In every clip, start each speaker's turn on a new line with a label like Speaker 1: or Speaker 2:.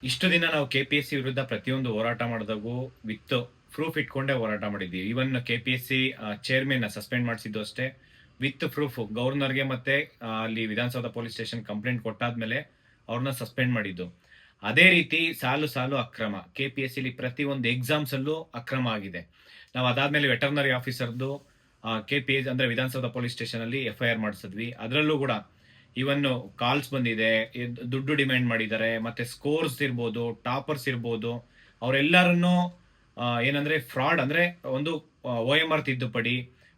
Speaker 1: ಇಷ್ಟು ದಿನ ನಾವು ಕೆಪಿಎಸ್ಸಿ ವಿರುದ್ಧ ಪ್ರತಿಯೊಂದು ಹೋರಾಟ ಮಾಡಿದಾಗೂ ವಿತ್ ಪ್ರೂಫ್ ಇಟ್ಕೊಂಡೇ ಹೋರಾಟ ಮಾಡಿದ್ದೀವಿ. ಈವನ್ ಕೆಪಿಎಸ್ಸಿ ಚೇರ್ಮನ್ ಸಸ್ಪೆಂಡ್ ಮಾಡಿಸಿದ್ದು ಅಷ್ಟೇ ವಿತ್ ಪ್ರೂಫ್. ಗವರ್ನರ್ಗೆ ಮತ್ತೆ ಅಲ್ಲಿ ವಿಧಾನಸೌಧ ಪೊಲೀಸ್ ಸ್ಟೇಷನ್ ಕಂಪ್ಲೇಂಟ್ ಕೊಟ್ಟಾದ್ಮೇಲೆ ಅವ್ರನ್ನ ಸಸ್ಪೆಂಡ್ ಮಾಡಿದ್ದು. ಅದೇ ರೀತಿ ಸಾಲು ಸಾಲು ಅಕ್ರಮ ಕೆಪಿಎಸ್ಸಿ ಪ್ರತಿ ಒಂದು ಎಕ್ಸಾಮ್ಸ್ ಅಲ್ಲೂ ಅಕ್ರಮ ಆಗಿದೆ. ನಾವು ಅದಾದ್ಮೇಲೆ ವೆಟರ್ನರಿ ಆಫೀಸರ್ದು ಕೆಪಿಎಸ್ ಅಂದ್ರೆ ವಿಧಾನಸೌಧ ಪೊಲೀಸ್ ಸ್ಟೇಷನ್ ಅಲ್ಲಿ FIR ಮಾಡಿಸಿದ್ವಿ. ಅದರಲ್ಲೂ ಕೂಡ ಇವನ್ ಕಾಲ್ಸ್ ಬಂದಿದೆ, ದುಡ್ಡು ಡಿಮ್ಯಾಂಡ್ ಮಾಡಿದ್ದಾರೆ, ಮತ್ತೆ ಸ್ಕೋರ್ಸ್ ಇರ್ಬೋದು, ಟಾಪರ್ಸ್ ಇರ್ಬೋದು, ಅವರೆಲ್ಲರನ್ನು ಏನಂದ್ರೆ ಫ್ರಾಡ್ ಅಂದ್ರೆ ಒಂದು OMR ತಿದ್ದುಪಡಿ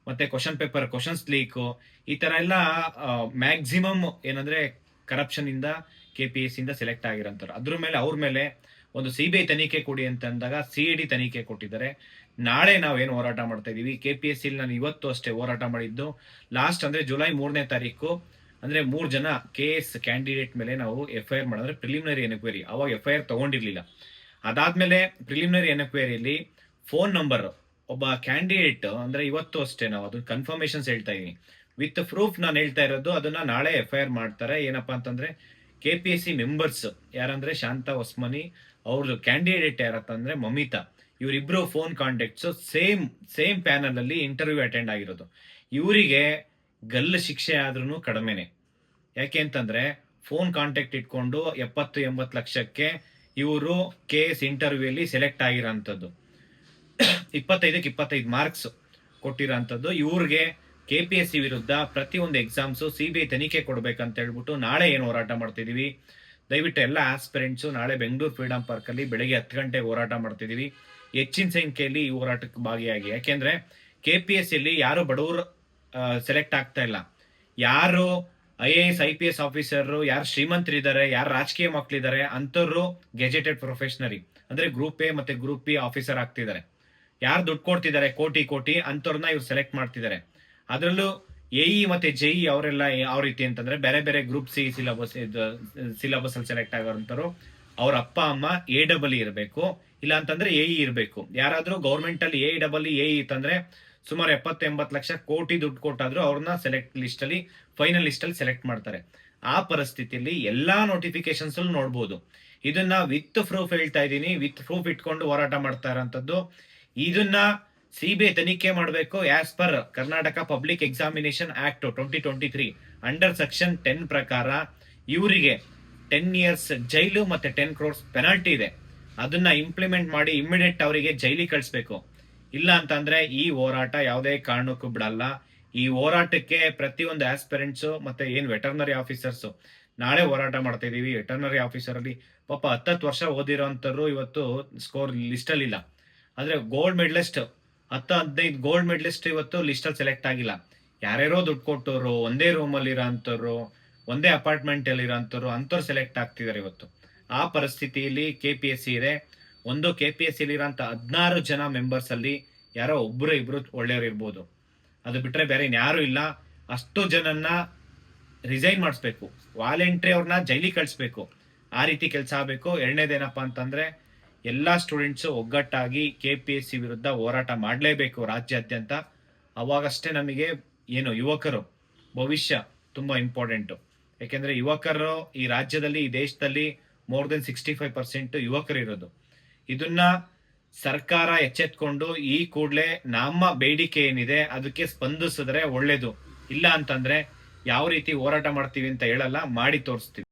Speaker 1: ಮತ್ತೆ ಕ್ವಶನ್ಸ್ ಲೀಕ್, ಈ ತರ ಎಲ್ಲ ಮ್ಯಾಕ್ಸಿಮಮ್ ಏನಂದ್ರೆ ಕರಪ್ಷನ್ ಇಂದ KPSC ಇಂದ ಸೆಲೆಕ್ಟ್ ಆಗಿರಂತಾರೆ. ಅದ್ರ ಮೇಲೆ ಅವ್ರ ಮೇಲೆ ಒಂದು CBI ತನಿಖೆ ಕೊಡಿ ಅಂತ ಅಂದಾಗ CID ತನಿಖೆ ಕೊಟ್ಟಿದ್ದಾರೆ. ನಾಳೆ ನಾವೇನು ಹೋರಾಟ ಮಾಡ್ತಾ ಇದೀವಿ, KPSC ನಾನು ಇವತ್ತು ಅಷ್ಟೇ ಹೋರಾಟ ಮಾಡಿದ್ದು. ಲಾಸ್ಟ್ ಅಂದ್ರೆ ಜುಲೈ 3ನೇ ತಾರೀಕು ಅಂದ್ರೆ 3 ಜನ KS ಕ್ಯಾಂಡಿಡೇಟ್ ಮೇಲೆ ನಾವು FIR ಮಾಡಿದ್ರೆ ಪ್ರಿಲಿಮಿನರಿ ಎನ್ಕ್ವೈರಿ. ಅವಾಗ FIR ತಗೊಂಡಿರ್ಲಿಲ್ಲ. ಅದಾದ್ಮೇಲೆ ಪ್ರಿಲಿಮಿನರಿ ಎನ್ಕ್ವೈರಿಯಲ್ಲಿ ಫೋನ್ ನಂಬರ್ ಒಬ್ಬ ಕ್ಯಾಂಡಿಡೇಟ್ ಅಂದ್ರೆ ಇವತ್ತು ಅಷ್ಟೇ ನಾವು ಅದು ಕನ್ಫರ್ಮೇಶನ್ಸ್ ಹೇಳ್ತಾ ಇದೀನಿ, ವಿತ್ ಪ್ರೂಫ್ ನಾನು ಹೇಳ್ತಾ ಇರೋದು. ಅದನ್ನ ನಾಳೆ FIR ಮಾಡ್ತಾರೆ. ಏನಪ್ಪಾ ಅಂತಂದ್ರೆ KPSC ಮೆಂಬರ್ಸ್ ಯಾರಂದ್ರೆ ಶಾಂತಾ ಹೊಸ್ಮನಿ, ಅವ್ರದ್ದು ಕ್ಯಾಂಡಿಡೇಟ್ ಯಾರತ್ತಂದ್ರೆ ಮಮಿತಾ, ಇವರಿಬ್ರು ಫೋನ್ ಕಾಂಟ್ಯಾಕ್ಟ್ಸ್ ಸೇಮ್ ಪ್ಯಾನಲ್ ಅಲ್ಲಿ ಇಂಟರ್ವ್ಯೂ ಅಟೆಂಡ್ ಆಗಿರೋದು. ಇವರಿಗೆ ಗಲ್ಲು ಶಿಕ್ಷೆ ಆದ್ರೂ ಕಡಿಮೆನೆ. ಯಾಕೆ ಅಂತಂದ್ರೆ ಫೋನ್ ಕಾಂಟ್ಯಾಕ್ಟ್ ಇಟ್ಕೊಂಡು 70-80 ಲಕ್ಷಕ್ಕೆ ಇವರು KS ಇಂಟರ್ವ್ಯೂ ಅಲ್ಲಿ ಸೆಲೆಕ್ಟ್ ಆಗಿರೋಂಥದ್ದು, 25ಕ್ಕೆ 25 ಮಾರ್ಕ್ಸ್ ಕೊಟ್ಟಿರೋಂಥದ್ದು. ಇವ್ರಿಗೆ KPSC ವಿರುದ್ಧ ಪ್ರತಿಯೊಂದು ಎಕ್ಸಾಮ್ಸ್ CBI ತನಿಖೆ ಕೊಡ್ಬೇಕಂತ ಹೇಳ್ಬಿಟ್ಟು ನಾಳೆ ಏನು ಹೋರಾಟ ಮಾಡ್ತಿದೀವಿ. ದಯವಿಟ್ಟು ಎಲ್ಲ ಆಸ್ಪಿರೆಂಟ್ಸು ನಾಳೆ ಬೆಂಗಳೂರು ಫ್ರೀಡಂ ಪಾರ್ಕ್ ಅಲ್ಲಿ ಬೆಳಗ್ಗೆ 10 ಗಂಟೆಗೆ ಹೋರಾಟ ಮಾಡ್ತಿದೀವಿ. ಹೆಚ್ಚಿನ ಸಂಖ್ಯೆಯಲ್ಲಿ ಈ ಹೋರಾಟಕ್ಕೆ ಭಾಗಿಯಾಗಿ. ಯಾಕೆಂದ್ರೆ KPSC ಅಲ್ಲಿ ಯಾರು ಬಡವರು ಸೆಲೆಕ್ಟ್ ಆಗ್ತಾ ಇಲ್ಲ. ಯಾರು IAS IPS ಆಫೀಸರ್, ಯಾರು ಶ್ರೀಮಂತರಿದ್ದಾರೆ, ಯಾರು ರಾಜಕೀಯ ಮಕ್ಕಳಿದ್ದಾರೆ ಅಂತವ್ರು ಗೆಜೆಟೆಡ್ ಪ್ರೊಫೆಷನರಿ ಅಂದ್ರೆ ಗ್ರೂಪ್ A ಮತ್ತೆ ಗ್ರೂಪ್ B ಆಫೀಸರ್ ಆಗ್ತಿದ್ದಾರೆ. ಯಾರು ದುಡ್ಡು ಕೊಡ್ತಿದ್ದಾರೆ ಕೋಟಿ ಅಂತವ್ರನ್ನ ಇವ್ರು ಸೆಲೆಕ್ಟ್ ಮಾಡ್ತಿದ್ದಾರೆ. ಅದರಲ್ಲೂ AE ಮತ್ತೆ JE ಅವರೆಲ್ಲ ಯಾವ ರೀತಿ ಅಂತಂದ್ರೆ ಬೇರೆ ಬೇರೆ ಗ್ರೂಪ್ C ಸಿಲಬಸ್ ಅಲ್ಲಿ ಸೆಲೆಕ್ಟ್ ಆಗೋಂಥವ್ರು ಅವ್ರ ಅಪ್ಪ ಅಮ್ಮ AEE ಇರಬೇಕು, ಇಲ್ಲ ಅಂತಂದ್ರೆ AE ಇರಬೇಕು. ಯಾರಾದ್ರೂ ಗೌರ್ಮೆಂಟ್ ಅಲ್ಲಿ AEE ಇತ್ತಂದ್ರೆ ಸುಮಾರು 70-80 ಲಕ್ಷ ಕೋಟಿ ದುಡ್ಡು ಕೊಟ್ಟಾದ್ರೂ ಅವ್ರನ್ನ ಸೆಲೆಕ್ಟ್ ಲಿಸ್ಟ್ ಅಲ್ಲಿ ಫೈನಲ್ ಲಿಸ್ಟ್ ಅಲ್ಲಿ ಸೆಲೆಕ್ಟ್ ಮಾಡ್ತಾರೆ. ಆ ಪರಿಸ್ಥಿತಿಯಲ್ಲಿ ಎಲ್ಲಾ ನೋಟಿಫಿಕೇಶನ್ಸ್ ನೋಡ್ಬೋದು. ಇದನ್ನ ವಿತ್ ಪ್ರೂಫ್ ಹೇಳ್ತಾ ಇದ್ದೀನಿ, ವಿತ್ ಪ್ರೂಫ್ ಇಟ್ಕೊಂಡು ಹೋರಾಟ ಮಾಡ್ತಾ ಇರೋಂಥದ್ದು. ಇದನ್ನ CBI ತನಿಖೆ ಮಾಡಬೇಕು as per Karnataka public examination act 2023 under section 10 ಪ್ರಕಾರ ಇವರಿಗೆ 10 years ಜೈಲು ಮತ್ತೆ 10 crores ಪೆನಾಲ್ಟಿ ಇದೆ. ಅದನ್ನ ಇಂಪ್ಲಿಮೆಂಟ್ ಮಾಡಿ ಇಮಿಡಿಯೇಟ್ ಅವರಿಗೆ ಜೈಲಿಗೆ ಕಳಿಸ್ಬೇಕು. ಇಲ್ಲ ಅಂತಂದ್ರೆ ಈ ಹೋರಾಟ ಯಾವುದೇ ಕಾರಣಕ್ಕೂ ಬಿಡಲ್ಲ. ಈ ಹೋರಾಟಕ್ಕೆ ಪ್ರತಿಯೊಂದು ಆಸ್ಪಿರೆಂಟ್ಸ್ ಮತ್ತೆ ಏನ್ ವೆಟರ್ನರಿ ಆಫೀಸರ್ಸ್ ನಾಳೆ ಹೋರಾಟ ಮಾಡ್ತಾ ಇದೀವಿ. ವೆಟರ್ನರಿ ಆಫೀಸರ್ ಅಲ್ಲಿ ಪಾಪ 10 ವರ್ಷ ಓದಿರೋಂಥವ್ರು ಇವತ್ತು ಸ್ಕೋರ್ ಲಿಸ್ಟ್ ಅಲ್ಲಿ ಇಲ್ಲ. ಆದ್ರೆ ಗೋಲ್ಡ್ ಮೆಡಲಿಸ್ಟ್ 10-15 ಗೋಲ್ಡ್ ಮೆಡಲಿಸ್ಟ್ ಇವತ್ತು ಲಿಸ್ಟ್ ಅಲ್ಲಿ ಸೆಲೆಕ್ಟ್ ಆಗಿಲ್ಲ. ಯಾರ್ಯಾರೋ ದುಡ್ಡು ಕೊಟ್ಟವರು, ಒಂದೇ ರೂಮ್ ಅಲ್ಲಿ ಇರೋಂಥವ್ರು, ಒಂದೇ ಅಪಾರ್ಟ್ಮೆಂಟ್ ಅಲ್ಲಿ ಇರೋಂಥವ್ರು ಅಂತವ್ರು ಸೆಲೆಕ್ಟ್ ಆಗ್ತಿದ್ದಾರೆ ಇವತ್ತು. ಆ ಪರಿಸ್ಥಿತಿಯಲ್ಲಿ KPSC ಇದೆ. ಒಂದು KPSC ಇರೋಂಥ 16 ಜನ ಮೆಂಬರ್ಸ್ ಅಲ್ಲಿ ಯಾರೋ ಒಬ್ರು ಇಬ್ರು ಒಳ್ಳೆಯವ್ರು ಇರ್ಬೋದು, ಅದು ಬಿಟ್ರೆ ಬೇರೆ ಯಾರು ಇಲ್ಲ. ಅಷ್ಟು ಜನನ್ನ ರಿಸೈನ್ ಮಾಡಿಸ್ಬೇಕು, ವಾಲಂಟ್ರಿ ಅವ್ರನ್ನ ಜೈಲಿಗೆ ಕಳಿಸ್ಬೇಕು. ಆ ರೀತಿ ಕೆಲಸ ಆಗಬೇಕು. ಎರಡನೇದೇನಪ್ಪ ಅಂತಂದ್ರೆ ಎಲ್ಲಾ ಸ್ಟೂಡೆಂಟ್ಸ್ ಒಗ್ಗಟ್ಟಾಗಿ KPSC ವಿರುದ್ಧ ಹೋರಾಟ ಮಾಡಲೇಬೇಕು ರಾಜ್ಯಾದ್ಯಂತ. ಅವಾಗಷ್ಟೇ ನಮಗೆ ಏನು ಯುವಕರು ಭವಿಷ್ಯ ತುಂಬಾ ಇಂಪಾರ್ಟೆಂಟ್. ಯಾಕೆಂದ್ರೆ ಯುವಕರು ಈ ರಾಜ್ಯದಲ್ಲಿ, ಈ ದೇಶದಲ್ಲಿ ಮೋರ್ ದೆನ್ 65% ಯುವಕರು ಇರೋದು. ಇದನ್ನ ಸರ್ಕಾರ ಎಚ್ಚೆತ್ಕೊಂಡು ಈ ಕೂಡಲೇ ನಮ್ಮ ಬೇಡಿಕೆ ಏನಿದೆ ಅದಕ್ಕೆ ಸ್ಪಂದಿಸಿದ್ರೆ ಒಳ್ಳೇದು. ಇಲ್ಲ ಅಂತಂದ್ರೆ ಯಾವ ರೀತಿ ಹೋರಾಟ ಮಾಡ್ತೀವಿ ಅಂತ ಹೇಳಲ್ಲ, ಮಾಡಿ ತೋರಿಸ್ತೀವಿ.